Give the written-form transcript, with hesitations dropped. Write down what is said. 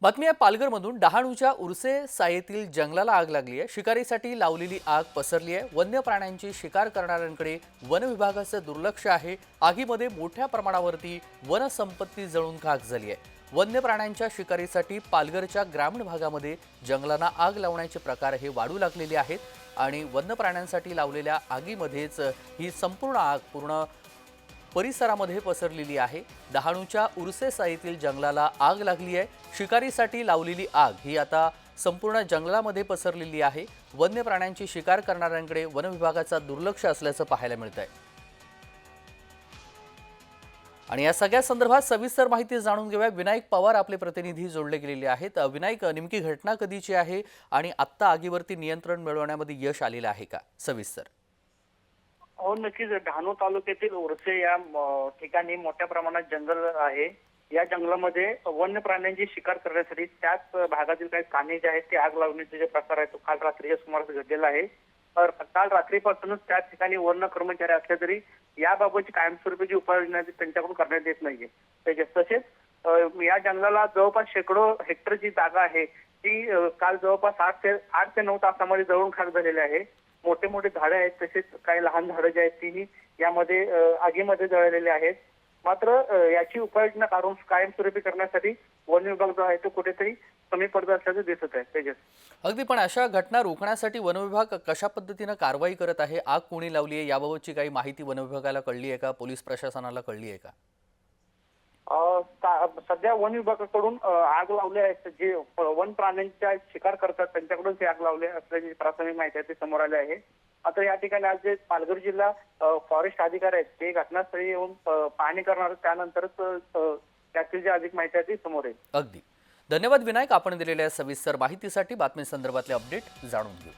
बातमी आहे पालघरमधून डहाणूच्या उर्से सायेतील जंगलाला आग लागली आहे। शिकारीसाठी लावलेली आग पसरली आहे। वन्य प्राण्यांची शिकार करणाऱ्यांकडे वन विभागाचं दुर्लक्ष आहे। आगीमध्ये मोठ्या प्रमाणावरती वनसंपत्ती जळून खाक झाली आहे। वन्य प्राण्यांच्या शिकारीसाठी पालघरच्या ग्रामीण भागामध्ये जंगलांना आग लावण्याचे प्रकार हे वाढू लागलेले आहेत आणि वन्य प्राण्यांसाठी लावलेल्या आगीमध्येच ही संपूर्ण आग पूर्ण परिसरामध्ये पसरलेली आहे। डहाणूच्या उर्से साईतील जंगलाला आग लागली आहे। शिकारीसाठी लावलेली आग ही आता संपूर्ण जंगलामध्ये पसरलेली आहे। वन्य प्राण्यांची शिकार करणाऱ्यांकडे वन विभागाचा दुर्लक्ष असल्याचं पाहायला मिळतंय। आणि या सगळ्या संदर्भात सविस्तर माहिती जाणून घेऊया। विनायक पवार आपले प्रतिनिधी जोडले गेलेले आहेत। विनायक, नेमकी घटना कधीची आहे आणि आत्ता आगीवरती नियंत्रण मिळवण्यामध्ये यश आलेलं आहे का? सविस्तर। हो, नक्कीच. डहाणू तालुक्यातील उर्से या ठिकाणी मोठ्या प्रमाणात जंगल आहे। या जंगलामध्ये वन्य प्राण्यांची शिकार करण्यासाठी त्याच भागातील काही काने जे आहेत ते आग लावण्याचे जे प्रकार आहे तो काल रात्रीच्या सुमारास घडलेला आहे। तर काल रात्रीपासूनच त्या ठिकाणी वन कर्मचारी असले तरी याबाबतची कायमस्वरूपी उपाययोजना त्यांच्याकडून करण्यात येत नाहीये। तसेच या जंगलाला जवळपास शेकडो हेक्टर जी जागा आहे ती काल जवळपास 8 ते 9 तासामध्ये जळून खाक झालेली आहे। मोठे मोठे झाडे आहेत, तसेच काही लहान झाडं जी आहेत तीही यामध्ये आगीमध्ये जळलेले आहेत। मात्र याची उपाययोजना करून कायमस्वरूपी करण्यासाठी वन विभाग जो आहे तो कुठेतरी कमी पडत असल्याचं दिसत आहे। तेजस, अगदी, पण अशा घटना रोखण्यासाठी वन विभाग कशा पद्धतीने कारवाई करत आहे? आग कोणी लावली आहे याबाबतची काही माहिती वन विभागाला कळली आहे का? पोलीस प्रशासनाला कळली आहे का? सध्या वन विभागाकडून आग लावली आहे, जे वन प्राण्यांच्या शिकार करतात त्यांच्याकडून ते आग लावले असल्याची प्राथमिक माहिती आहे ती समोर आली आहे। आता या ठिकाणी आज जे पालघर जिल्हा फॉरेस्ट अधिकारी आहेत ते घटनास्थळी येऊन पाहणी करणार, त्यानंतरच त्यातील जी अधिक माहिती आहे ती समोर येईल। अगदी धन्यवाद विनायक, आपण दिलेल्या सविस्तर माहितीसाठी। बातमी संदर्भातले अपडेट जाणून घेऊ।